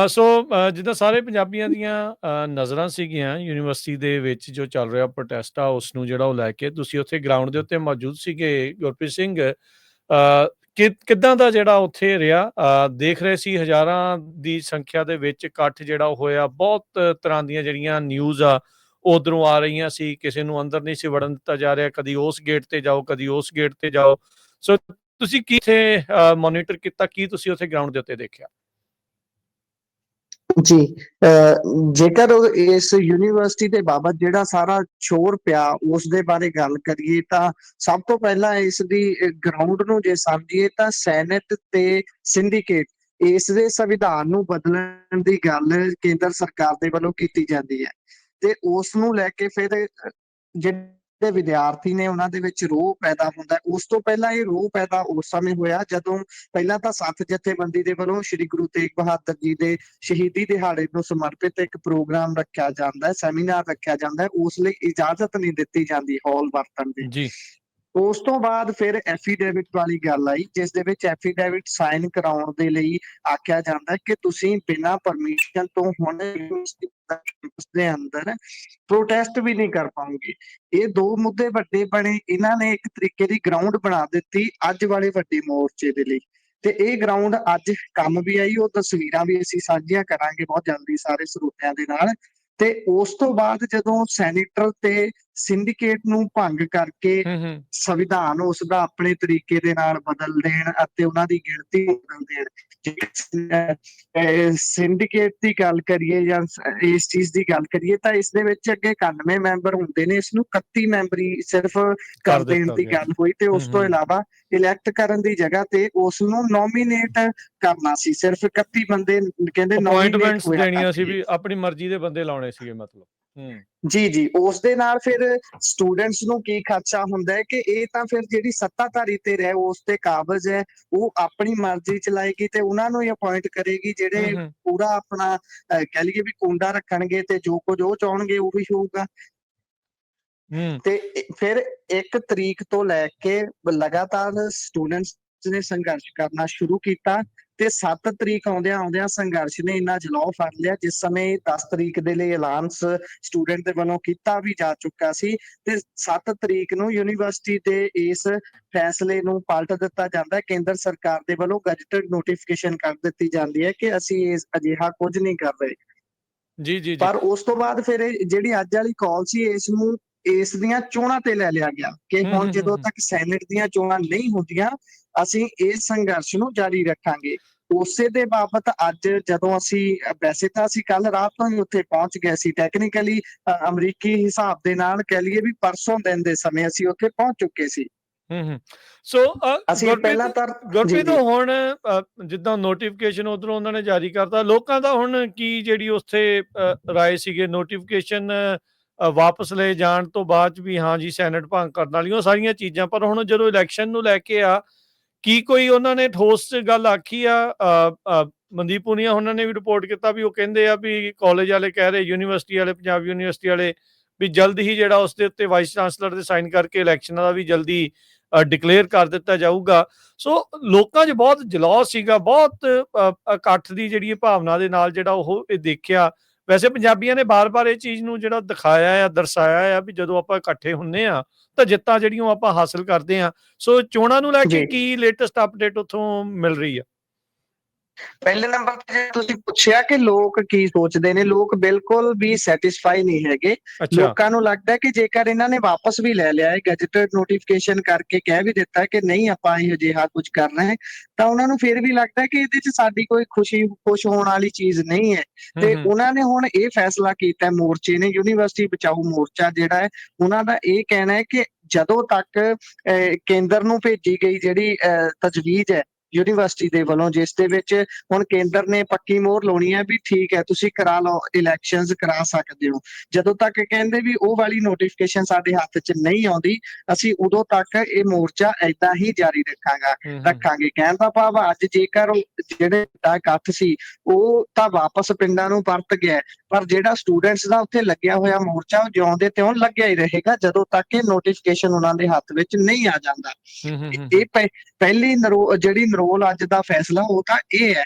ਸੋ ਜਿੱਦਾਂ ਸਾਰੇ ਪੰਜਾਬੀਆਂ ਦੀਆਂ ਨਜ਼ਰਾਂ ਸੀਗੀਆਂ ਯੂਨੀਵਰਸਿਟੀ ਦੇ ਵਿੱਚ ਜੋ ਚੱਲ ਰਿਹਾ ਪ੍ਰੋਟੈਸਟ ਆ ਉਸ ਨੂੰ ਜਿਹੜਾ ਉਹ ਲੈ ਕੇ ਤੁਸੀਂ ਉੱਥੇ ਗਰਾਊਂਡ ਦੇ ਉੱਤੇ ਮੌਜੂਦ ਸੀਗੇ ਗੁਰਪ੍ਰੀਤ ਸਿੰਘ। ਕਿੱਦਾਂ ਦਾ ਜਿਹੜਾ ਉੱਥੇ ਰਿਹਾ ਦੇਖ ਰਹੇ ਸੀ ਹਜ਼ਾਰਾਂ ਦੀ ਸੰਖਿਆ ਦੇ ਵਿੱਚ ਇਕੱਠ ਜਿਹੜਾ ਉਹ ਹੋਇਆ ਬਹੁਤ ਤਰ੍ਹਾਂ ਦੀਆਂ ਜਿਹੜੀਆਂ ਨਿਊਜ਼ ਆ ਉਧਰੋਂ ਆ ਰਹੀਆਂ ਸੀ ਕਿਸੇ ਨੂੰ ਅੰਦਰ ਨਹੀਂ ਸੀ ਵੜਨ ਦਿੱਤਾ ਜਾ ਰਿਹਾ ਕਦੀ ਉਸ ਗੇਟ ਤੇ ਜਾਓ ਕਦੀ ਉਸ ਗੇਟ ਤੇ ਜਾਓ। ਸੋ ਤੁਸੀਂ ਕੀ ਇੱਥੇ ਮੋਨੀਟਰ ਕੀਤਾ ਕੀ ਤੁਸੀਂ ਉੱਥੇ ਗਰਾਊਂਡ ਦੇ ਉੱਤੇ ਦੇਖਿਆ? ਜੀ ਜੇਕਰ ਇਸ ਯੂਨੀਵਰਸਿਟੀ ਦੇ ਬਾਬਤ ਜਿਹੜਾ ਸਾਰਾ ਸ਼ੋਰ ਪਿਆ ਉਸ ਦੇ ਬਾਰੇ ਗੱਲ ਕਰੀਏ ਤਾਂ ਸਭ ਤੋਂ ਪਹਿਲਾਂ ਇਸ ਦੀ ਗਰਾਊਂਡ ਨੂੰ ਜੇ ਸਮਝੀਏ ਤਾਂ ਸੈਨੇਟ ਤੇ ਸਿੰਡੀਕੇਟ ਇਸ ਦੇ ਸੰਵਿਧਾਨ ਨੂੰ ਬਦਲਣ ਦੀ ਗੱਲ ਕੇਂਦਰ ਸਰਕਾਰ ਦੇ ਵੱਲੋਂ ਕੀਤੀ ਜਾਂਦੀ ਹੈ ਤੇ ਉਸ ਨੂੰ ਲੈ ਕੇ ਫਿਰ ਜਿਹੜੇ ਵਿਦਿਆਰਥੀ ਨੇ ਉਹਨਾਂ ਦੇ ਵਿੱਚ ਰੋਹ ਪੈਦਾ ਹੁੰਦਾ। ਉਸ ਤੋਂ ਪਹਿਲਾਂ ਇਹ ਰੋਹ ਪੈਦਾ ਉਸ ਸਮੇਂ ਹੋਇਆ ਜਦੋਂ ਪਹਿਲਾਂ ਤਾਂ ਸੱਤ ਜਥੇਬੰਦੀ ਦੇ ਵੱਲੋਂ ਸ਼੍ਰੀ ਗੁਰੂ ਤੇਗ ਬਹਾਦਰ ਜੀ ਦੇ ਸ਼ਹੀਦੀ ਦਿਹਾੜੇ ਨੂੰ ਸਮਰਪਿਤ ਇੱਕ ਪ੍ਰੋਗਰਾਮ ਰੱਖਿਆ ਜਾਂਦਾ ਹੈ, ਸੈਮੀਨਾਰ ਰੱਖਿਆ ਜਾਂਦਾ ਹੈ, ਉਸ ਲਈ ਇਜਾਜ਼ਤ ਨਹੀਂ ਦਿੱਤੀ ਜਾਂਦੀ ਹਾਲ ਵਰਤਣ ਦੀ। ਜੀ ਉਸ ਤੋਂ ਬਾਅਦ ਫਿਰ ਐਫੀਡੇਵਿਟ ਵਾਲੀ ਗੱਲ ਆਈ ਜਿਸ ਦੇ ਵਿੱਚ ਐਫੀਡੇਵਿਟ ਸਾਈਨ ਕਰਾਉਣ ਦੇ ਲਈ ਆਖਿਆ ਜਾਂਦਾ ਹੈ ਕਿ ਤੁਸੀਂ ਬਿਨਾਂ ਪਰਮਿਸ਼ਨ ਤੋਂ ਹੁਣ ਕੈਂਪਸ ਦੇ ਅੰਦਰ ਪ੍ਰੋਟੈਸਟ ਵੀ ਨਹੀਂ ਕਰ ਪਾਉਂਗੇ। ਇਹ ਦੋ ਮੁੱਦੇ ਵੱਡੇ ਬਣੇ, ਇਹਨਾਂ ਨੇ ਇੱਕ ਤਰੀਕੇ ਦੀ ਗਰਾਊਂਡ ਬਣਾ ਦਿੱਤੀ ਅੱਜ ਵਾਲੇ ਵੱਡੇ ਮੋਰਚੇ ਦੇ ਲਈ ਤੇ ਇਹ ਗਰਾਊਂਡ ਅੱਜ ਕੰਮ ਵੀ ਆਈ। ਉਹ ਤਸਵੀਰਾਂ ਵੀ ਅਸੀਂ ਸਾਂਝੀਆਂ ਕਰਾਂਗੇ ਬਹੁਤ ਜਲਦੀ ਸਾਰੇ ਸਰੋਤਿਆਂ ਦੇ ਨਾਲ। ਤੇ ਉਸ ਤੋਂ ਬਾਅਦ ਜਦੋਂ ਸੈਨੇਟਰ ਤੇ ਸਿੰਡੀਕੇਟ ਨੂੰ ਭੰਗ ਕਰਕੇ ਸੰਵਿਧਾਨ ਉਸ ਦਾ ਆਪਣੇ ਤਰੀਕੇ ਦੇ ਨਾਲ ਬਦਲ ਦੇਣ ਅਤੇ ਉਹਨਾਂ ਦੀ ਗਿਣਤੀ ਬਦਲ ਦੇਣ, ਸਿੰਡੀਕੇਟ ਦੀ ਗੱਲ ਕਰੀਏ ਜਾਂ ਇਸ ਚੀਜ਼ ਦੀ ਗੱਲ ਕਰੀਏ ਤਾਂ ਇਸ ਦੇ ਵਿੱਚ ਅੱਗੇ 91 ਮੈਂਬਰ ਹੁੰਦੇ ਨੇ, ਇਸ ਨੂੰ 31 ਮੈਂਬਰੀ ਸਿਰਫ ਕਰ ਦੇਣ ਦੀ ਗੱਲ ਹੋਈ ਤੇ ਉਸ ਤੋਂ ਇਲਾਵਾ ਇਲੈਕਟ ਕਰਨ ਦੀ ਜਗ੍ਹਾ ਤੇ ਉਸ ਨੂੰ ਨੋਮੀਨੇਟ ਕਰਨਾ ਸੀ। ਸਿਰਫ 31 ਬੰਦੇ ਕਹਿੰਦੇ ਅਪਾਇੰਟਮੈਂਟਸ ਦੇਣੀਆਂ ਸੀ ਵੀ ਆਪਣੀ ਮਰਜ਼ੀ ਦੇ ਬੰਦੇ ਲਾਉਣੇ ਸੀਗੇ ਮਤਲਬ। ਜੀ ਉਸ ਦੇ ਨਾਲ ਫਿਰ ਸਟੂਡੈਂਟਸ ਨੂੰ ਕੀ ਖਦਸ਼ਾ ਹੁੰਦਾ ਹੈ ਕਿ ਇਹ ਤਾਂ ਫਿਰ ਜਿਹੜੀ ਸੱਤਾਧਾਰੀ ਤੇ ਰਹਿ ਉਸ ਤੇ ਕਾਬਜ਼ ਹੈ ਉਹ ਆਪਣੀ ਮਰਜ਼ੀ ਚਲਾਏਗੀ ਤੇ ਉਹਨਾਂ ਨੂੰ ਹੀ ਅਪਾਇੰਟ ਕਰੇਗੀ ਜਿਹੜੇ ਪੂਰਾ ਆਪਣਾ ਕਹਿ ਲਈਏ ਵੀ ਕੁੰਡਾ ਰੱਖਣਗੇ ਤੇ ਜੋ ਕੁਝ ਉਹ ਚਾਹਣਗੇ ਉਹੀ ਹੋਊਗਾ। ਤੇ ਫਿਰ 1 ਤਰੀਕ ਤੋਂ ਲੈ ਕੇ ਲਗਾਤਾਰ ਸਟੂਡੈਂਟਸ ਨੇ ਸੰਘਰਸ਼ ਕਰਨਾ ਸ਼ੁਰੂ ਕੀਤਾ ਤੇ 7 ਤਰੀਕ ਆਉਂਦਿਆਂ ਸੰਘਰਸ਼ ਨੇ ਇੰਨਾ ਜਲਾਉ ਫੜ ਲਿਆ ਜਿਸ ਸਮੇਂ 10 ਤਰੀਕ ਦੇ ਲਈ ਐਲਾਨ ਸਟੂਡੈਂਟ ਦੇ ਵੱਲੋਂ ਕੀਤਾ ਵੀ ਜਾ ਚੁੱਕਾ ਸੀ ਤੇ 7 ਤਰੀਕ ਨੂੰ ਯੂਨੀਵਰਸਿਟੀ ਦੇ ਇਸ ਫੈਸਲੇ ਨੂੰ ਪਲਟ ਦਿੱਤਾ ਜਾਂਦਾ। ਕੇਂਦਰ ਸਰਕਾਰ ਦੇ ਵੱਲੋਂ ਗਜ਼ਟਡ ਨੋਟੀਫਿਕੇਸ਼ਨ ਕਰ ਦਿੱਤੀ ਜਾਂਦੀ ਹੈ ਕਿ ਅਸੀਂ ਇਸ ਅਜਿਹਾ ਕੁਝ ਨਹੀਂ ਕਰ ਰਹੇ। ਜੀ ਪਰ ਉਸ ਤੋਂ ਬਾਅਦ ਫਿਰ ਜਿਹੜੀ ਅੱਜ ਵਾਲੀ ਕਾਲ ਸੀ ਇਸ ਦੀਆਂ ਚੋਣਾਂ ਤੇ ਲੈ ਲਿਆ ਗਿਆ ਕਿ ਹੁਣ ਜਦੋਂ ਤੱਕ ਸੈਨੇਟ ਦੀਆਂ ਚੋਣਾਂ ਨਹੀਂ ਹੁੰਦੀਆਂ ਅਸੀਂ ਇਸ ਸੰਘਰਸ਼ ਨੂੰ ਜਾਰੀ ਰੱਖਾਂਗੇ। ਉਸੇ ਦੇ ਬਾਬਤ ਅੱਜ ਜਦੋਂ ਵੈਸੇ ਤਾਂ ਅਸੀਂ ਕੱਲ ਰਾਤ ਤੋਂ ਹੀ ਉੱਥੇ ਪਹੁੰਚ ਗਏ ਸੀ, ਟੈਕਨੀਕਲੀ ਅਮਰੀਕੀ ਹਿਸਾਬ ਦੇ ਨਾਲ ਕਹਿ ਲਈਏ ਵੀ ਪਰਸੋਂ ਦਿਨ ਦੇ ਸਮੇਂ ਅਸੀਂ ਉੱਥੇ ਪਹੁੰਚ ਚੁੱਕੇ ਸੀ। ਸੋ ਅਸੀਂ ਪਹਿਲਾਂ ਤਾਂ ਗੁਰਪ੍ਰੀਤ ਹੁਣ ਜਿੱਦਾਂ ਨੋਟੀਫਿਕੇਸ਼ਨ ਉਧਰੋਂ ਉਹਨਾਂ ਨੇ ਜਾਰੀ ਕਰਤਾ ਲੋਕਾਂ ਦਾ ਹੁਣ ਕੀ ਜਿਹੜੀ ਉੱਥੇ ਰਾਏ ਸੀਗੇ ਨੋਟੀਫਿਕੇਸ਼ਨ ਵਾਪਸ ਲਏ ਜਾਣ ਤੋਂ ਬਾਅਦ ਵੀ ਹਾਂ ਜੀ ਸੈਨੇਟ ਭੰਗ ਕਰਨ ਵਾਲੀ ਉਹ ਸਾਰੀਆਂ ਚੀਜ਼ਾਂ, ਪਰ ਹੁਣ ਜਦੋਂ ਇਲੈਕਸ਼ਨ ਨੂੰ ਲੈ ਕੇ ਆ ਕੀ ਕੋਈ ਉਹਨਾਂ ਨੇ ਠੋਸ ਗੱਲ ਆਖੀ ਆ? ਮਨਦੀਪ ਪੁਨੀਆ ਉਹਨਾਂ ਨੇ ਵੀ ਰਿਪੋਰਟ ਕੀਤਾ ਵੀ ਉਹ ਕਹਿੰਦੇ ਆ ਵੀ ਕਾਲਜ ਵਾਲੇ ਕਹਿ ਰਹੇ ਯੂਨੀਵਰਸਿਟੀ ਵਾਲੇ ਪੰਜਾਬ ਯੂਨੀਵਰਸਿਟੀ ਵਾਲੇ ਵੀ ਜਲਦ ਹੀ ਜਿਹੜਾ ਉਸ ਦੇ ਉੱਤੇ ਵਾਈਸ ਚਾਂਸਲਰ ਦੇ ਸਾਈਨ ਕਰਕੇ ਇਲੈਕਸ਼ਨਾਂ ਦਾ ਵੀ ਜਲਦੀ ਡਿਕਲੇਅਰ ਕਰ ਦਿੱਤਾ ਜਾਊਗਾ। ਸੋ ਲੋਕਾਂ 'ਚ ਬਹੁਤ ਜਲਾਉ ਸੀਗਾ, ਬਹੁਤ ਇਕੱਠ ਦੀ ਜਿਹੜੀ ਭਾਵਨਾ ਦੇ ਨਾਲ ਜਿਹੜਾ ਉਹ ਇਹ ਦੇਖਿਆ। ਵੈਸੇ ਪੰਜਾਬੀਆਂ ਨੇ ਬਾਰ-ਬਾਰ ਇਹ ਚੀਜ਼ ਨੂੰ ਜਿਹੜਾ ਦਿਖਾਇਆ ਆ ਦਰਸਾਇਆ ਆ ਵੀ ਜਦੋਂ ਆਪਾਂ ਇਕੱਠੇ ਹੁੰਦੇ ਆ ਤਾਂ ਜਿੱਤਾਂ ਜਿਹੜੀਆਂ ਆਪਾਂ ਹਾਸਲ ਕਰਦੇ ਆ। ਸੋ ਚੋਣਾਂ ਨੂੰ ਲੈ ਕੇ ਕੀ ਲੇਟੈਸਟ ਅਪਡੇਟ ਉੱਥੋਂ ਮਿਲ ਰਹੀ ਆ? ਪਹਿਲੇ ਨੰਬਰ ਤੇ ਤੁਸੀਂ ਪੁੱਛਿਆ ਕਿ ਲੋਕ ਕੀ ਸੋਚਦੇ ਨੇ, ਲੋਕ ਬਿਲਕੁਲ ਵੀ ਸੈਟੀਸਫਾਈ ਨਹੀਂ ਹੈਗੇ। ਲੋਕਾਂ ਨੂੰ ਲੱਗਦਾ ਕਿ ਜੇਕਰ ਇਹਨਾਂ ਨੇ ਵਾਪਸ ਵੀ ਲੈ ਲਿਆ ਹੈ ਗੈਜਟਡ ਨੋਟੀਫਿਕੇਸ਼ਨ ਕਰਕੇ ਕਹਿ ਵੀ ਦਿੱਤਾ ਕਿ ਨਹੀਂ ਆਪਾਂ ਇਹ ਅਜਿਹਾ ਕੁਝ ਕਰਨਾ ਹੈ ਤਾਂ ਉਹਨਾਂ ਨੂੰ ਫਿਰ ਵੀ ਲੱਗਦਾ ਕਿ ਇਹਦੇ 'ਚ ਸਾਡੀ ਕੋਈ ਖੁਸ਼ ਹੋਣ ਵਾਲੀ ਚੀਜ਼ ਨਹੀਂ ਹੈ ਤੇ ਉਹਨਾਂ ਨੇ ਹੁਣ ਇਹ ਫੈਸਲਾ ਕੀਤਾ ਮੋਰਚੇ ਨੇ, ਯੂਨੀਵਰਸਿਟੀ ਬਚਾਓ ਮੋਰਚਾ ਜਿਹੜਾ ਹੈ ਉਹਨਾਂ ਦਾ ਇਹ ਕਹਿਣਾ ਹੈ ਕਿ ਜਦੋਂ ਤੱਕ ਕੇਂਦਰ ਨੂੰ ਭੇਜੀ ਗਈ ਜਿਹੜੀ ਤਜਵੀਜ਼ ਹੈ ਯੂਨੀਵਰਸਿਟੀ ਦੇ ਵੱਲੋਂ ਜਿਸ ਦੇ ਵਿੱਚ ਹੁਣ ਕੇਂਦਰ ਨੇ ਪੱਕੀ ਮੋਹਰ ਲਾਉਣੀ ਹੈ ਵੀ ਠੀਕ ਹੈ ਤੁਸੀਂ ਕਰਾ ਲਓ ਇਲੈਕਸ਼ਨਸ ਕਰਾ ਸਕਦੇ ਹੋ, ਜਦੋਂ ਤੱਕ ਕਹਿੰਦੇ ਵੀ ਉਹ ਵਾਲੀ ਨੋਟੀਫਿਕੇਸ਼ਨ ਸਾਡੇ ਹੱਥ 'ਚ ਨਹੀਂ ਆਉਂਦੀ ਅਸੀਂ ਉਦੋਂ ਤੱਕ ਇਹ ਮੋਰਚਾ ਏਦਾਂ ਹੀ ਜਾਰੀ ਰੱਖਾਂਗੇ। ਕਹਿਣ ਦਾ ਭਾਵ ਅੱਜ ਜੇਕਰ ਜਿਹੜੇ ਇਕੱਠ ਸੀ ਉਹ ਤਾਂ ਵਾਪਸ ਪਿੰਡਾਂ ਨੂੰ ਪਰਤ ਗਿਆ ਪਰ ਜਿਹੜਾ ਸਟੂਡੈਂਟਸ ਦਾ ਉੱਥੇ ਲੱਗਿਆ ਹੋਇਆ ਮੋਰਚਾ ਉਹ ਜਿਉਂ ਦੇ ਤਿਉਂ ਲੱਗਿਆ ਹੀ ਰਹੇਗਾ ਜਦੋਂ ਤੱਕ ਇਹ ਨੋਟੀਫਿਕੇਸ਼ਨ ਉਹਨਾਂ ਦੇ ਹੱਥ ਵਿੱਚ ਨਹੀਂ ਆ ਜਾਂਦਾ। ਇਹ ਪਹਿਲੀ ਜਿਹੜੀ ਨਰੋਲ ਅੱਜ ਦਾ ਫੈਸਲਾ ਉਹ ਤਾਂ ਇਹ ਹੈ।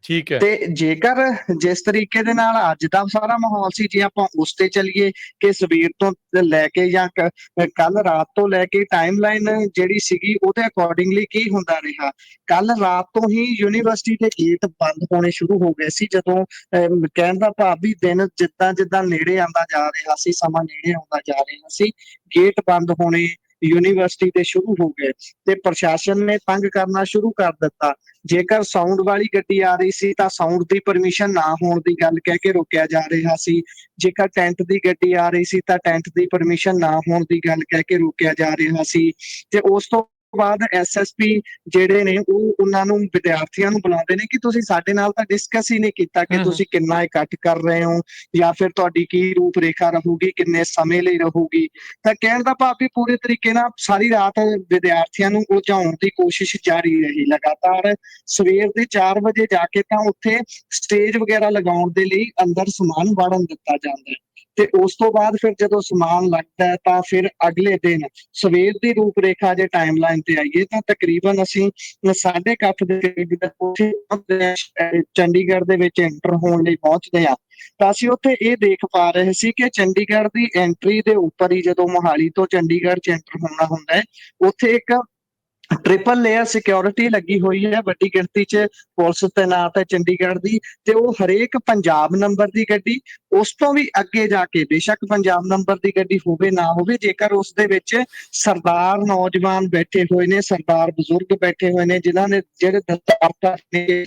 ਠੀਕ ਹੈ। ਤੇ ਜੇਕਰ ਜਿਸ ਤਰੀਕੇ ਦੇ ਨਾਲ ਅੱਜ ਦਾ ਸਾਰਾ ਮਾਹੌਲ ਸੀ, ਜੇ ਆਪਾਂ ਉਸ ਤੇ ਚੱਲੀਏ ਕਿ ਸਵੇਰ ਤੋਂ ਲੈ ਕੇ ਜਾਂ ਕੱਲ ਰਾਤ ਤੋਂ ਲੈ ਕੇ ਟਾਈਮਲਾਈਨ ਜਿਹੜੀ ਸੀਗੀ ਉਹਦੇ ਅਕੋਰਡਿੰਗਲੀ ਕੀ ਹੁੰਦਾ ਰਿਹਾ। ਕੱਲ ਰਾਤ ਤੋਂ ਹੀ ਯੂਨੀਵਰਸਿਟੀ ਦੇ ਗੇਟ ਬੰਦ ਹੋਣੇ ਸ਼ੁਰੂ ਹੋ ਗਏ ਸੀ। ਜਦੋਂ ਕਹਿਣ ਦਾ ਭਾਵ ਵੀ ਦਿਨ ਜਿੱਦਾਂ ਜਿੱਦਾਂ ਨੇੜੇ ਆਉਂਦਾ ਜਾ ਰਿਹਾ ਸੀ, ਸਮਾਂ ਨੇੜੇ ਆਉਂਦਾ ਜਾ ਰਿਹਾ ਸੀ, ਗੇਟ ਬੰਦ ਹੋਣੇ ਯੂਨੀਵਰਸਿਟੀ ਦੇ ਸ਼ੁਰੂ ਹੋ ਗਏ ਤੇ ਪ੍ਰਸ਼ਾਸਨ ਨੇ ਤੰਗ ਕਰਨਾ ਸ਼ੁਰੂ ਕਰ ਦਿੱਤਾ। ਜੇਕਰ ਸਾਊਂਡ ਵਾਲੀ ਗੱਡੀ ਆ ਰਹੀ ਸੀ ਤਾਂ ਸਾਊਂਡ ਦੀ ਪਰਮਿਸ਼ਨ ਨਾ ਹੋਣ ਦੀ ਗੱਲ ਕਹਿ ਕੇ ਰੋਕਿਆ ਜਾ ਰਿਹਾ ਸੀ। ਜੇਕਰ ਟੈਂਟ ਦੀ ਗੱਡੀ ਆ ਰਹੀ ਸੀ ਤਾਂ ਟੈਂਟ ਦੀ ਪਰਮਿਸ਼ਨ ਨਾ ਹੋਣ ਦੀ ਗੱਲ ਕਹਿ ਕੇ ਰੋਕਿਆ ਜਾ ਰਿਹਾ ਸੀ। ਤੇ ਉਸ ਤੋਂ ਬਾਅਦ ਐਸਐਸਪੀ ਜਿਹੜੇ ਨੇ ਉਹ ਉਹਨਾਂ ਨੂੰ ਵਿਦਿਆਰਥੀਆਂ ਨੂੰ ਬੁਲਾਉਂਦੇ ਨੇ ਕਿ ਤੁਸੀਂ ਸਾਡੇ ਨਾਲ ਤਾਂ ਡਿਸਕਸ ਹੀ ਨਹੀਂ ਕੀਤਾ ਕਿ ਤੁਸੀਂ ਕਿੰਨਾ ਇਕੱਠ ਕਰ ਰਹੇ ਹੋ ਜਾਂ ਫਿਰ ਤੁਹਾਡੀ ਕੀ ਰੂਪ ਰੇਖਾ ਰਹੂਗੀ, ਕਿੰਨੇ ਸਮੇਂ ਲਈ ਰਹੂਗੀ। ਤਾਂ ਕਹਿਣ ਦਾ ਭਾਵ ਵੀ ਪੂਰੇ ਤਰੀਕੇ ਨਾਲ ਸਾਰੀ ਰਾਤ ਵਿਦਿਆਰਥੀਆਂ ਨੂੰ ਉਲਝਾਉਣ ਦੀ ਕੋਸ਼ਿਸ਼ ਜਾਰੀ ਰਹੀ। ਲਗਾਤਾਰ ਸਵੇਰ ਦੇ 4 ਵਜੇ ਜਾ ਕੇ ਤਾਂ ਉੱਥੇ ਸਟੇਜ ਵਗੈਰਾ ਲਗਾਉਣ ਦੇ ਲਈ ਅੰਦਰ ਸਮਾਨ ਵੜਨ ਦਿੱਤਾ ਜਾਂਦਾ ਹੈ ਤੇ ਉਸ ਤੋਂ ਬਾਅਦ ਫਿਰ ਜਦੋਂ ਸਮਾਨ ਲੱਗਦਾ ਹੈ ਤਾਂ ਫਿਰ ਅਗਲੇ ਦਿਨ ਸਵੇਰ ਦੀ ਰੂਪ ਰੇਖਾ ਜੇ ਟਾਈਮਲਾਈਨ ਤੇ ਆਈਏ ਤਾਂ ਤਕਰੀਬਨ ਅਸੀਂ 8:30 ਦੇ ਕਰੀਬ ਚੰਡੀਗੜ੍ਹ ਦੇ ਵਿੱਚ ਐਂਟਰ ਹੋਣ ਲਈ ਪਹੁੰਚਦੇ ਹਾਂ। ਤਾਂ ਅਸੀਂ ਉੱਥੇ ਇਹ ਦੇਖ ਪਾ ਰਹੇ ਸੀ ਕਿ ਚੰਡੀਗੜ੍ਹ ਦੀ ਐਂਟਰੀ ਦੇ ਉੱਪਰ ਹੀ ਜਦੋਂ ਮੋਹਾਲੀ ਤੋਂ ਚੰਡੀਗੜ੍ਹ ਚ ਐਂਟਰ ਹੋਣਾ ਹੁੰਦਾ ਹੈ, ਉੱਥੇ ਇੱਕ ਟ੍ਰਿਪਲ ਲੇਅਰ ਸਿਕਿਉਰਿਟੀ ਲੱਗੀ ਹੋਈ ਹੈ, ਵੱਡੀ ਗਿਣਤੀ 'ਚ ਪੁਲਿਸ ਤੈਨਾਤ ਹੈ ਚੰਡੀਗੜ੍ਹ ਦੀ। ਤੇ ਉਹ ਹਰੇਕ ਪੰਜਾਬ ਨੰਬਰ ਦੀ ਗੱਡੀ, ਉਸ ਤੋਂ ਵੀ ਅੱਗੇ ਜਾ ਕੇ ਬੇਸ਼ੱਕ ਪੰਜਾਬ ਨੰਬਰ ਦੀ ਗੱਡੀ ਹੋਵੇ ਨਾ ਹੋਵੇ, ਜੇਕਰ ਉਸ ਦੇ ਵਿੱਚ ਸਰਦਾਰ ਨੌਜਵਾਨ ਬੈਠੇ ਹੋਏ ਨੇ, ਸਰਦਾਰ ਬਜ਼ੁਰਗ ਬੈਠੇ ਹੋਏ ਨੇ, ਜਿਨ੍ਹਾਂ ਨੇ ਜਿਹੜੇ ਦਸਤਾਰ ਨੇ,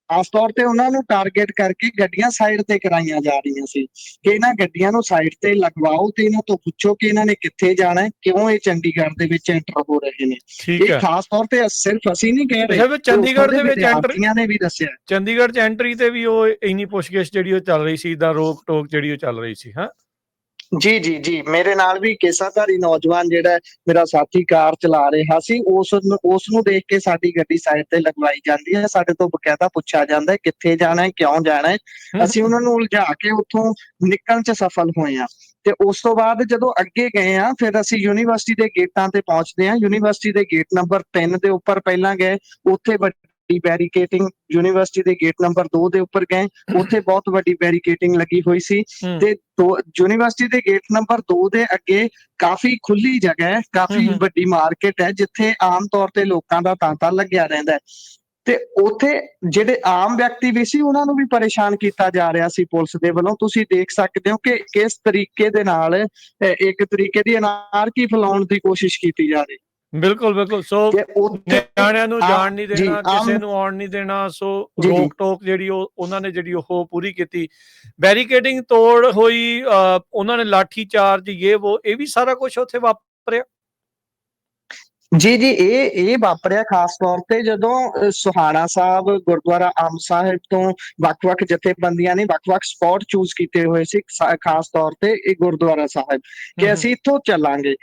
ਖਾਸ ਤੌਰ ਤੇ ਉਹਨਾਂ ਨੂੰ ਟਾਰਗੇਟ ਕਰਕੇ ਗੱਡੀਆਂ ਸਾਈਡ ਤੇ ਕਰਾਈਆਂ ਜਾ ਰਹੀਆਂ ਸੀ ਕਿ ਇਹਨਾਂ ਗੱਡੀਆਂ ਨੂੰ ਸਾਈਡ ਤੇ ਲਗਵਾਓ ਤੇ ਇਹਨਾਂ ਤੋਂ ਪੁੱਛੋ ਕਿ ਇਹਨਾਂ ਨੇ ਕਿੱਥੇ ਜਾਣਾ ਹੈ, ਕਿਉਂ ਇਹ ਚੰਡੀਗੜ੍ਹ ਦੇ ਵਿੱਚ ਐਂਟਰ ਹੋ ਰਹੇ ਨੇ। ਠੀਕ ਇਹ ਹੈ। ਖਾਸ ਤੌਰ ਤੇ ਸਿਰਫ ਅਸੀਂ ਨਹੀਂ ਕਹਿ ਰਹੇ, ਚੰਡੀਗੜ੍ਹ ਦੇ ਵਿੱਚ ਵਿਦਿਆਰਥੀਆਂ ਨੇ ਵੀ ਦੱਸਿਆ। ਚੰਡੀਗੜ੍ਹ 'ਚ ਐਂਟਰੀ ਤੇ ਵੀ ਉਹ ਇੰਨੀ ਪੁੱਛਗਿੱਛ ਜਿਹੜੀ ਉਹ ਚੱਲ ਰਹੀ ਸੀ, ਦਾ ਰੋਕ ਟੋਕ ਜਿਹੜੀ ਉਹ ਚੱਲ ਰਹੀ ਸੀ। ਹਾਂ ਜੀ ਜੀ ਜੀ, ਮੇਰੇ ਨਾਲ ਵੀ ਕੇਸਾਧਾਰੀ ਨੌਜਵਾਨ ਜਿਹੜਾ ਮੇਰਾ ਸਾਥੀ ਕਾਰ ਚਲਾ ਰਿਹਾ ਸੀ, ਉਸ ਨੂੰ ਦੇਖ ਕੇ ਸਾਡੀ ਗੱਡੀ ਸਾਈਡ ਤੇ ਲਗਵਾਈ ਜਾਂਦੀ ਹੈ। ਸਾਡੇ ਤੋਂ ਬਕਾਇਦਾ ਪੁੱਛਿਆ ਜਾਂਦਾ ਹੈ ਕਿੱਥੇ ਜਾਣਾ ਹੈ, ਕਿਉਂ ਜਾਣਾ ਹੈ। ਅਸੀਂ ਉਹਨਾਂ ਨੂੰ ਉਲਝਾ ਕੇ ਉੱਥੋਂ ਨਿਕਲਣ 'ਚ ਸਫਲ ਹੋਏ ਹਾਂ। ਤੇ ਉਸ ਤੋਂ ਬਾਅਦ ਜਦੋਂ ਅੱਗੇ ਗਏ ਆ, ਫਿਰ ਅਸੀਂ ਯੂਨੀਵਰਸਿਟੀ ਦੇ ਗੇਟਾਂ ਤੇ ਪਹੁੰਚਦੇ ਹਾਂ। ਯੂਨੀਵਰਸਿਟੀ ਦੇ ਗੇਟ ਨੰਬਰ 3 ਦੇ ਉੱਪਰ ਪਹਿਲਾਂ ਗਏ, ਉੱਥੇ ਵੱਡੀ ਬੈਰੀਕੇਟਿੰਗ। ਯੂਨੀਵਰਸਿਟੀ ਦੇ ਗੇਟ ਨੰਬਰ 2 ਦੇ ਉੱਪਰ ਗਏ, ਉੱਥੇ ਬਹੁਤ ਵੱਡੀ ਬੈਰੀਕੇਟਿੰਗ ਲੱਗੀ ਹੋਈ ਸੀ। ਤੇ ਯੂਨੀਵਰਸਿਟੀ ਦੇ ਗੇਟ ਨੰਬਰ 2 ਦੇ ਅੱਗੇ ਕਾਫੀ ਖੁੱਲੀ ਜਗ੍ਹਾ ਹੈ, ਕਾਫੀ ਵੱਡੀ ਮਾਰਕੀਟ ਹੈ, ਜਿੱਥੇ ਆਮ ਤੌਰ ਤੇ ਲੋਕਾਂ ਦਾ ਤਾਂਤਾ ਲੱਗਿਆ ਰਹਿੰਦਾ ਹੈ। ਤੇ ਉੱਥੇ ਜਿਹੜੇ ਆਮ ਵਿਅਕਤੀ ਵੀ ਸੀ ਉਹਨਾਂ ਨੂੰ ਵੀ ਪਰੇਸ਼ਾਨ ਕੀਤਾ ਜਾ ਰਿਹਾ ਸੀ ਪੁਲਿਸ ਦੇ ਵੱਲੋਂ। ਤੁਸੀਂ ਦੇਖ ਸਕਦੇ ਹੋ ਕਿ ਕਿਸ ਤਰੀਕੇ ਦੇ ਨਾਲ ਇੱਕ ਤਰੀਕੇ ਦੀ ਅਨਾਰਕੀ ਫੈਲਾਉਣ ਦੀ ਕੋਸ਼ਿਸ਼ ਕੀਤੀ ਜਾ ਰਹੀ। ਬਿਲਕੁਲ ਬਿਲਕੁਲ। ਸੋ ਨਿਆਣਿਆਂ ਨੂੰ ਜਾਣ ਨਹੀਂ ਦੇਣਾ, ਕਿਸੇ ਨੂੰ ਆਉਣ ਨਹੀਂ ਦੇਣਾ। ਸੋ ਰੋਕ ਟੋਕ ਜਿਹੜੀ ਉਹਨਾਂ ਨੇ ਜਿਹੜੀ ਉਹ ਪੂਰੀ ਕੀਤੀ। ਬੈਰੀਕੇਡਿੰਗ ਤੋੜ ਹੋਈ, ਉਹਨਾਂ ਨੇ ਲਾਠੀ ਚਾਰਜ ਇਹ ਵੀ ਸਾਰਾ ਕੁਝ ਉੱਥੇ ਵਾਪਰਿਆ। ਜੀ ਜੀ, ਇਹ ਵਾਪਰਿਆ ਖਾਸ ਤੌਰ ਤੇ ਜਦੋਂ ਸੁਹਾਣਾ ਸਾਹਿਬ ਗੁਰਦੁਆਰਾ ਅੰਬ ਸਾਹਿਬ ਤੋਂ ਵੱਖ-ਵੱਖ ਜਥੇਬੰਦੀਆਂ ਨੇ ਵੱਖ-ਵੱਖ ਸਪੌਟ ਚੂਜ਼ ਕੀਤੇ ਹੋਏ ਸੀ, ਖਾਸ ਤੌਰ ਤੇ ਇਹ ਗੁਰਦੁਆਰਾ ਸਾਹਿਬ, ਕਿ ਅਸੀਂ ਇੱਥੋਂ ਚੱਲਾਂਗੇ।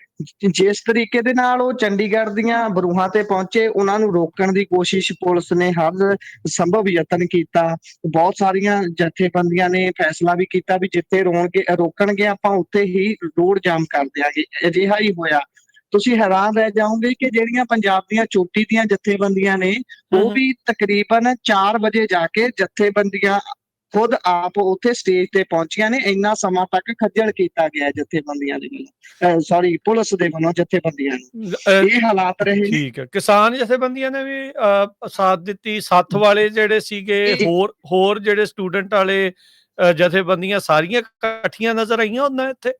ਜਿਸ ਤਰੀਕੇ ਦੇ ਨਾਲ ਉਹ ਚੰਡੀਗੜ੍ਹ ਦੀਆਂ ਬਰੂਹਾਂ ਤੇ ਪਹੁੰਚੇ, ਉਹਨਾਂ ਨੂੰ ਰੋਕਣ ਦੀ ਕੋਸ਼ਿਸ਼ ਪੁਲਿਸ ਨੇ ਹਰ ਸੰਭਵ ਯਤਨ ਕੀਤਾ। ਬਹੁਤ ਸਾਰੀਆਂ ਜਥੇਬੰਦੀਆਂ ਨੇ ਫੈਸਲਾ ਵੀ ਕੀਤਾ ਵੀ ਜਿੱਥੇ ਰੋਕਣਗੇ ਆਪਾਂ ਉੱਥੇ ਹੀ ਰੋਡ ਜਾਮ ਕਰ ਦਿਆਂਗੇ। ਅਜਿਹਾ ਹੀ ਹੋਇਆ। ਤੁਸੀਂ ਹੈਰਾਨ ਰਹਿ ਜਾਓਗੇ ਕਿ ਜਿਹੜੀਆਂ ਪੰਜਾਬ ਦੀਆਂ ਚੋਟੀ ਦੀਆਂ ਜਥੇਬੰਦੀਆਂ ਨੇ, ਉਹ ਵੀ ਤਕਰੀਬਨ 4 ਵਜੇ ਜਾ ਕੇ ਜਥੇਬੰਦੀਆਂ ਖੁਦ ਆਪ ਉੱਥੇ ਸਟੇਜ ਤੇ ਪਹੁੰਚੀਆਂ ਨੇ। ਇੰਨਾ ਸਮਾਂ ਤੱਕ ਖੱਜਲ ਕੀਤਾ ਗਿਆ ਜਥੇਬੰਦੀਆਂ ਦੇ ਵੱਲੋਂ, ਸੌਰੀ ਪੁਲਿਸ ਦੇ ਵੱਲੋਂ ਜਥੇਬੰਦੀਆਂ ਨੂੰ। ਇਹ ਹਾਲਾਤ ਰਹੇ। ਠੀਕ ਹੈ। ਕਿਸਾਨ ਜਥੇਬੰਦੀਆਂ ਨੇ ਵੀ ਸਾਥ ਦਿੱਤੀ। ਸੱਥ ਵਾਲੇ ਜਿਹੜੇ ਸੀਗੇ, ਹੋਰ ਜਿਹੜੇ ਸਟੂਡੈਂਟ ਵਾਲੇ ਜਥੇਬੰਦੀਆਂ ਸਾਰੀਆਂ ਇਕੱਠੀਆਂ ਨਜ਼ਰ ਆਈਆਂ ਉਹਨਾਂ ਇੱਥੇ।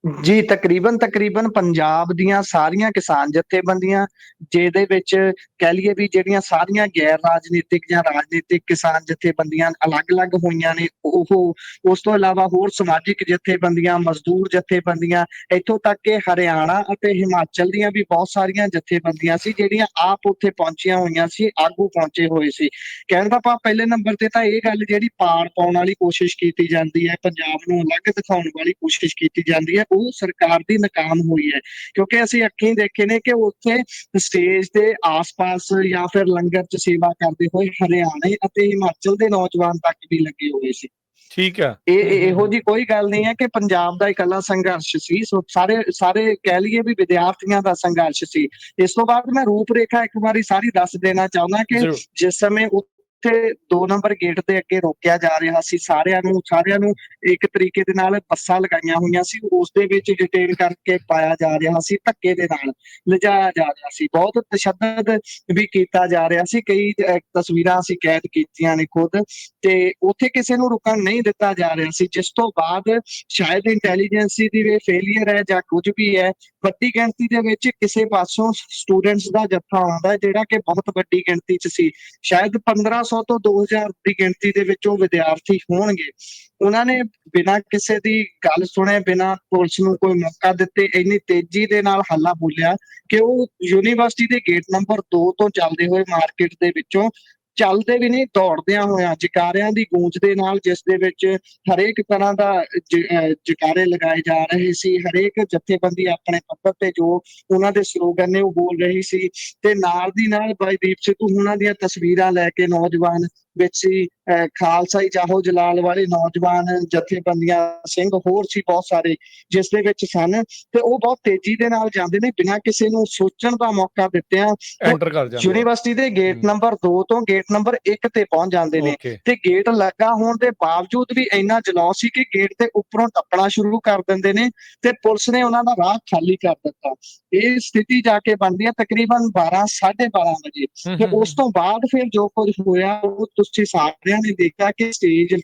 ਜੀ, ਤਕਰੀਬਨ ਪੰਜਾਬ ਦੀਆਂ ਸਾਰੀਆਂ ਕਿਸਾਨ ਜਥੇਬੰਦੀਆਂ, ਜਿਹਦੇ ਵਿੱਚ ਕਹਿ ਲਈਏ ਵੀ ਜਿਹੜੀਆਂ ਸਾਰੀਆਂ ਗੈਰ ਰਾਜਨੀਤਿਕ ਜਾਂ ਰਾਜਨੀਤਿਕ ਕਿਸਾਨ ਜਥੇਬੰਦੀਆਂ ਅਲੱਗ-ਅਲੱਗ ਹੋਈਆਂ ਨੇ, ਉਹ ਉਸ ਤੋਂ ਇਲਾਵਾ ਹੋਰ ਸਮਾਜਿਕ ਜਥੇਬੰਦੀਆਂ, ਮਜ਼ਦੂਰ ਜਥੇਬੰਦੀਆਂ, ਇੱਥੋਂ ਤੱਕ ਕਿ ਹਰਿਆਣਾ ਅਤੇ ਹਿਮਾਚਲ ਦੀਆਂ ਵੀ ਬਹੁਤ ਸਾਰੀਆਂ ਜਥੇਬੰਦੀਆਂ ਸੀ ਜਿਹੜੀਆਂ ਆਪ ਉੱਥੇ ਪਹੁੰਚੀਆਂ ਹੋਈਆਂ ਸੀ, ਆਗੂ ਪਹੁੰਚੇ ਹੋਏ ਸੀ। ਕਹਿਣ ਦਾ ਭਾਵ ਪਹਿਲੇ ਨੰਬਰ ਤੇ ਤਾਂ ਇਹ ਗੱਲ ਜਿਹੜੀ ਪਾੜ ਪਾਉਣ ਵਾਲੀ ਕੋਸ਼ਿਸ਼ ਕੀਤੀ ਜਾਂਦੀ ਹੈ, ਪੰਜਾਬ ਨੂੰ ਅਲੱਗ ਦਿਖਾਉਣ ਵਾਲੀ ਕੋਸ਼ਿਸ਼ ਕੀਤੀ ਜਾਂਦੀ ਹੈ, ਉਹ ਸਰਕਾਰ ਦੀ ਨਾਕਾਮ ਹੋਈ ਹੈ। ਕਿਉਂਕਿ ਅਸੀਂ ਅੱਖੀਂ ਦੇਖੇ ਨੇ ਕਿ ਉੱਥੇ ਸਟੇਜ ਦੇ ਆਸ-ਪਾਸ ਜਾਂ ਫਿਰ ਲੰਗਰ 'ਚ ਸੇਵਾ ਕਰਦੇ ਹੋਏ ਹਰਿਆਣੇ ਅਤੇ ਹਿਮਾਚਲ ਦੇ ਨੌਜਵਾਨ ਤੱਕ ਵੀ ਲੱਗੇ ਹੋਏ ਸੀ। ਠੀਕ ਹੈ। ਇਹੋ ਜੀ ਕੋਈ ਗੱਲ ਨਹੀਂ ਹੈ ਕਿ ਪੰਜਾਬ ਦਾ ਇਕੱਲਾ ਸੰਘਰਸ਼ ਸੀ। ਸਾਰੇ ਕਹਿ ਲਈਏ ਵੀ ਵਿਦਿਆਰਥੀਆਂ ਦਾ ਸੰਘਰਸ਼ ਸੀ। ਇਸ ਤੋਂ ਬਾਅਦ ਮੈਂ ਰੂਪ ਰੇਖਾ ਇੱਕ ਵਾਰੀ ਸਾਰੀ ਦੱਸ ਦੇਣਾ ਚਾਹੁੰਦਾ ਕਿ ਜਿਸ ਸਮੇਂ ਉੱਥੇ 2 ਨੰਬਰ ਗੇਟ ਦੇ ਅੱਗੇ ਰੋਕਿਆ ਜਾ ਰਿਹਾ ਸੀ। ਸਾਰਿਆਂ ਨੂੰ ਇੱਕ ਤਰੀਕੇ ਦੇ ਨਾਲ ਬੱਸਾਂ ਲਗਾਈਆਂ ਹੋਈਆਂ ਸੀ, ਉਸ ਦੇ ਵਿੱਚ ਡਿਟੇਨ ਕਰਕੇ ਪਾਇਆ ਜਾ ਰਿਹਾ ਸੀ, ਧੱਕੇ ਦੇ ਨਾਲ ਲਿਜਾਇਆ ਜਾ ਰਿਹਾ ਸੀ, ਬਹੁਤ ਤਸ਼ੱਦਦ ਵੀ ਕੀਤਾ ਜਾ ਰਿਹਾ ਸੀ। ਕਈ ਤਸਵੀਰਾਂ ਅਸੀਂ ਕੈਦ ਕੀਤੀਆਂ ਨੇ ਖੁਦ, ਤੇ ਉੱਥੇ ਕਿਸੇ ਨੂੰ ਰੁਕਣ ਨਹੀਂ ਦਿੱਤਾ ਜਾ ਰਿਹਾ ਸੀ, ਜਿਸ ਤੋਂ ਬਾਅਦ ਸ਼ਾਇਦ ਇੰਟੈਲੀਜੈਂਸੀ ਦੀ ਫੇਲੀਅਰ ਹੈ ਜਾਂ ਕੁਝ ਵੀ ਹੈ, ਵੱਡੀ ਗਿਣਤੀ ਦੇ ਵਿੱਚ ਕਿਸੇ ਪਾਸੋਂ ਸਟੂਡੈਂਟਸ ਦਾ ਜੱਥਾ ਆਉਂਦਾ ਜਿਹੜਾ ਕਿ ਬਹੁਤ ਵੱਡੀ ਗਿਣਤੀ 'ਚ ਸੀ, ਸ਼ਾਇਦ 1500 ਤੋਂ 2000 ਦੀ ਗਿਣਤੀ ਦੇ ਵਿੱਚ ਉਹ ਵਿਦਿਆਰਥੀ ਹੋਣਗੇ। ਉਹਨਾਂ ਨੇ ਬਿਨਾਂ ਕਿਸੇ ਦੀ ਗੱਲ ਸੁਣੇ, ਬਿਨਾਂ ਪੁਲਿਸ ਨੂੰ ਕੋਈ ਮੌਕਾ ਦਿੱਤੇ, ਇੰਨੀ ਤੇਜ਼ੀ ਦੇ ਨਾਲ ਹੱਲਾ ਬੋਲਿਆ ਕਿ ਉਹ ਯੂਨੀਵਰਸਿਟੀ ਦੇ ਗੇਟ ਨੰਬਰ 2 ਤੋਂ ਚੱਲਦੇ ਹੋਏ ਮਾਰਕੀਟ ਦੇ ਵਿੱਚੋਂ, ਚੱਲਦੇ ਵੀ ਨਹੀਂ ਦੌੜਦਿਆਂ ਹੋਇਆਂ, ਜਕਾਰਿਆਂ ਦੀ ਗੂੰਜ ਦੇ ਨਾਲ, ਜਿਸ ਦੇ ਵਿੱਚ ਹਰੇਕ ਤਰ੍ਹਾਂ ਦਾ ਜਕਾਰੇ ਲਗਾਏ ਜਾ ਰਹੇ ਸੀ, ਹਰੇਕ ਜਥੇਬੰਦੀ ਆਪਣੇ ਪੱਧਰ ਤੇ ਜੋ ਉਹਨਾਂ ਦੇ ਸਲੋਗਨ ਨੇ ਉਹ ਬੋਲ ਰਹੀ ਸੀ, ਤੇ ਨਾਲ ਦੀ ਨਾਲ ਬਾਈ ਦੀਪ ਸਿੱਧੂ ਉਹਨਾਂ ਦੀਆਂ ਤਸਵੀਰਾਂ ਲੈ ਕੇ ਨੌਜਵਾਨ ਵਿੱਚ ਸੀ, ਖਾਲਸਾਈ ਜਾਹੋ ਜਲਾਲ ਵਾਲੇ ਨੌਜਵਾਨ ਜਥੇਬੰਦੀਆਂ ਸਿੰਘ ਹੋਰ ਸੀ ਬਹੁਤ ਸਾਰੇ ਜਿਸ ਦੇ ਵਿੱਚ ਸਨ, ਤੇ ਉਹ ਬਹੁਤ ਤੇਜ਼ੀ ਦੇ ਨਾਲ ਜਾਂਦੇ ਨੇ ਬਿਨਾਂ ਕਿਸੇ ਨੂੰ ਸੋਚਣ ਦਾ ਮੌਕਾ ਦਿੱਤਿਆਂ, ਐਂਟਰ ਕਰ ਜਾਂਦੇ ਆ। ਯੂਨੀਵਰਸਿਟੀ ਦੇ ਗੇਟ ਨੰਬਰ 2 ਤੋਂ ਗੇਟ ਨੰਬਰ 1 ਤੇ ਪਹੁੰਚ ਜਾਂਦੇ ਨੇ, ਓਕੇ ਤੇ ਗੇਟ ਲੱਗਾ ਹੋਣ ਦੇ ਬਾਵਜੂਦ ਵੀ ਇੰਨਾ ਜਲਾਉ ਸੀ ਕਿ ਗੇਟ ਦੇ ਉੱਪਰੋਂ ਟੱਪਣਾ ਸ਼ੁਰੂ ਕਰ ਦਿੰਦੇ ਨੇ, ਤੇ ਪੁਲਿਸ ਨੇ ਉਹਨਾਂ ਦਾ ਰਾਹ ਖਾਲੀ ਕਰ ਦਿੱਤਾ। ਇਹ ਸਥਿਤੀ ਜਾ ਕੇ ਬਣਦੀ ਹੈ ਤਕਰੀਬਨ 12 12:30 ਵਜੇ, ਤੇ ਉਸ ਤੋਂ ਬਾਅਦ ਫਿਰ ਜੋ ਕੁਝ ਹੋਇਆ ਉਹ ਤੁਸੀਂ ਸਾਰਿਆਂ ਨੇ ਦੇਖਿਆ ਕਿ ਸਟੇਜ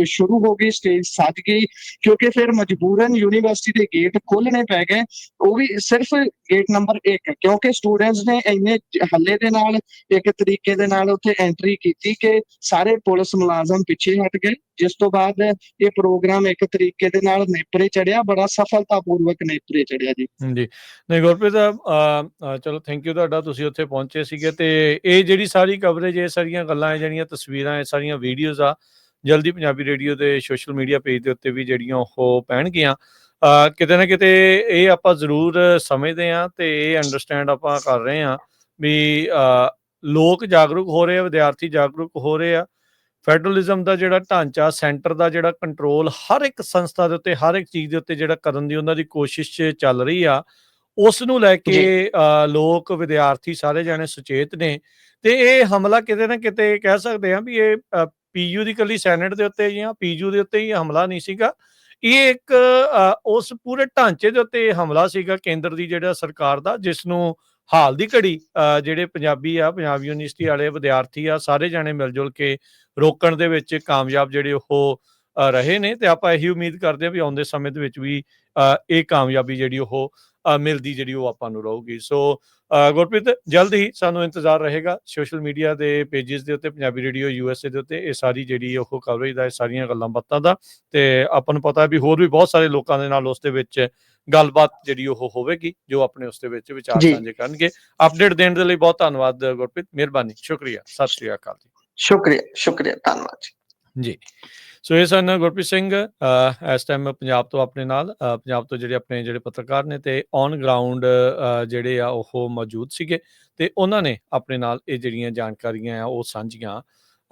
ਸ਼ੁਰੂ ਹੋ ਗਈ, ਸਟੇਜ ਸੱਜ ਗਈ, ਕਿਉਂਕਿ ਫਿਰ ਮਜਬੂਰਨ ਯੂਨੀਵਰਸਿਟੀ ਦੇ ਗੇਟ ਖੋਲਣੇ ਪੈ ਗਏ, ਉਹ ਵੀ ਸਿਰਫ ਗੇਟ ਨੰਬਰ 1, ਕਿਉਂਕਿ ਸਟੂਡੈਂਟਸ ਨੇ ਇੰਨੇ ਹੱਲੇ ਦੇ ਨਾਲ ਇੱਕ ਤਰੀਕੇ ਦੇ ਨਾਲ ਉੱਥੇ ਐਂਟਰੀ ਕੀਤੀ ਕਿ ਸਾਰੇ ਪੁਲਿਸ ਮੁਲਾਜ਼ਮ ਪਿੱਛੇ ਹਟ ਗਏ, ਜਿਸ ਤੋਂ ਬਾਅਦ ਇਹ ਪ੍ਰੋਗਰਾਮ ਇੱਕ ਤਰੀਕੇ ਦੇ ਨਾਲ ਨੇਪਰੇ ਚੜਿਆ, ਬੜਾ ਸਫਲਤਾਪੂਰਵਕ ਨੇਪਰੇ ਚੜਿਆ ਜੀ। ਜੀ ਨਹੀਂ ਗੁਰਪ੍ਰੀਤ, ਚਲੋ ਥੈਂਕ ਯੂ ਤੁਹਾਡਾ, ਤੁਸੀਂ ਉੱਥੇ ਪਹੁੰਚੇ ਸੀਗੇ, ਤੇ ਇਹ ਜਿਹੜੀ ਸਾਰੀ ਕਵਰੇਜ, ਇਹ ਸਾਰੀਆਂ ਗੱਲਾਂ, ਇਹ ਜਿਹੜੀਆਂ ਤਸਵੀਰਾਂ, ਇਹ ਸਾਰੀਆਂ ਵੀਡੀਓਜ਼ ਆ, ਜਲਦੀ ਪੰਜਾਬੀ ਰੇਡੀਓ ਦੇ ਸੋਸ਼ਲ ਮੀਡੀਆ ਪੇਜ ਦੇ ਉੱਤੇ ਵੀ ਜਿਹੜੀਆਂ ਉਹ ਪੈਣਗੀਆਂ। ਕਿਤੇ ਨਾ ਕਿਤੇ ਇਹ ਆਪਾਂ ਜ਼ਰੂਰ ਸਮਝਦੇ ਹਾਂ, ਤੇ ਇਹ ਅੰਡਰਸਟੈਂਡ ਆਪਾਂ ਕਰ ਰਹੇ ਹਾਂ ਵੀ ਲੋਕ ਜਾਗਰੂਕ ਹੋ ਰਹੇ ਆ, ਵਿਦਿਆਰਥੀ ਜਾਗਰੂਕ ਹੋ ਰਹੇ ਆ। ਫੈਡਰਲਿਜ਼ਮ ਦਾ ਜਿਹੜਾ ਢਾਂਚਾ, ਸੈਂਟਰ ਦਾ ਜਿਹੜਾ ਕੰਟਰੋਲ ਹਰ ਇੱਕ ਸੰਸਥਾ ਦੇ ਉੱਤੇ, ਹਰ ਇੱਕ ਚੀਜ਼ ਦੇ ਉੱਤੇ ਜਿਹੜਾ ਕਰਨ ਦੀ ਉਹਨਾਂ ਦੀ ਕੋਸ਼ਿਸ਼ ਚੱਲ ਰਹੀ ਆ, ਉਸ ਨੂੰ ਲੈ ਕੇ ਲੋਕ, ਵਿਦਿਆਰਥੀ ਸਾਰੇ ਜਾਣੇ ਸੁਚੇਤ ਨੇ, ਤੇ ਇਹ ਹਮਲਾ ਕਿਤੇ ਨਾ ਕਿਤੇ ਕਹਿ ਸਕਦੇ ਹਾਂ ਵੀ ਇਹ ਪੀਯੂ ਦੀ ਇਕੱਲੀ ਸੈਨੇਟ ਦੇ ਉੱਤੇ ਜਾਂ ਪੀਯੂ ਦੇ ਉੱਤੇ ਹੀ ਹਮਲਾ ਨਹੀਂ ਸੀਗਾ, ਇਹ ਇੱਕ ਉਸ ਪੂਰੇ ਢਾਂਚੇ ਦੇ ਉੱਤੇ ਹਮਲਾ ਸੀਗਾ ਕੇਂਦਰ ਦੀ ਜਿਹੜਾ ਸਰਕਾਰ ਦਾ, ਜਿਸ ਨੂੰ ਹਾਲ ਦੀ ਘੜੀ ਜਿਹੜੇ ਪੰਜਾਬੀ ਆ, ਪੰਜਾਬ ਯੂਨੀਵਰਸਿਟੀ ਵਾਲੇ ਵਿਦਿਆਰਥੀ ਆ, ਸਾਰੇ ਜਾਣੇ ਮਿਲ ਜੁਲ ਕੇ ਰੋਕਣ ਦੇ ਵਿੱਚ ਕਾਮਯਾਬ ਜਿਹੜੇ ਉਹ ਰਹੇ ਨੇ, ਤੇ ਆਪਾਂ ਇਹੀ ਉਮੀਦ ਕਰਦੇ ਹਾਂ ਵੀ ਆਉਂਦੇ ਸਮੇਂ ਦੇ ਵਿੱਚ ਵੀ ਇਹ ਕਾਮਯਾਬੀ ਜਿਹੜੀ ਉਹ ਮਿਲਦੀ ਜਿਹੜੀ ਉਹ ਆਪਾਂ ਨੂੰ ਰਹੂਗੀ। ਸੋ ਗੁਰਪ੍ਰੀਤ, ਜਲਦ ਹੀ ਸਾਨੂੰ ਇੰਤਜ਼ਾਰ ਰਹੇਗਾ ਸੋਸ਼ਲ ਮੀਡੀਆ ਦੇ ਪੇਜਿਸ ਦੇ ਉੱਤੇ, ਪੰਜਾਬੀ ਰੇਡੀਓ USA ਦੇ ਉੱਤੇ ਇਹ ਸਾਰੀ ਜਿਹੜੀ ਉਹ ਕਵਰੇਜ ਦਾ, ਇਹ ਸਾਰੀਆਂ ਗੱਲਾਂ ਬਾਤਾਂ ਦਾ, ਤੇ ਆਪਾਂ ਨੂੰ ਪਤਾ ਵੀ ਹੋਰ ਵੀ ਬਹੁਤ ਸਾਰੇ ਲੋਕਾਂ ਦੇ ਨਾਲ ਉਸ ਦੇ ਵਿੱਚ ਗੱਲਬਾਤ ਜਿਹੜੀ ਉਹ ਹੋਵੇਗੀ, ਜੋ ਆਪਣੇ ਉਸ ਦੇ ਵਿੱਚ ਵਿਚਾਰ ਸਾਂਝੇ ਕਰਨਗੇ। ਅਪਡੇਟ ਦੇਣ ਦੇ ਲਈ ਬਹੁਤ ਧੰਨਵਾਦ ਗੁਰਪ੍ਰੀਤ, ਮਿਹਰਬਾਨੀ, ਸ਼ੁਕਰੀਆ, ਸਤਿ ਸ਼੍ਰੀ ਅਕਾਲ ਜੀ। ਸ਼ੁਕਰੀਆ, ਧੰਨਵਾਦ ਜੀ। ਸੋ ਇਹ ਸਨ ਗੁਰਪ੍ਰੀਤ ਸਿੰਘ, ਇਸ ਟਾਈਮ ਪੰਜਾਬ ਤੋਂ ਆਪਣੇ ਨਾਲ, ਪੰਜਾਬ ਤੋਂ ਜਿਹੜੇ ਪੱਤਰਕਾਰ ਨੇ ਤੇ ਔਨ ਗਰਾਊਂਡ ਜਿਹੜੇ ਆ ਉਹ ਮੌਜੂਦ ਸੀਗੇ, ਤੇ ਉਹਨਾਂ ਨੇ ਆਪਣੇ ਨਾਲ ਇਹ ਜਿਹੜੀਆਂ ਜਾਣਕਾਰੀਆਂ ਆ ਉਹ ਸਾਂਝੀਆਂ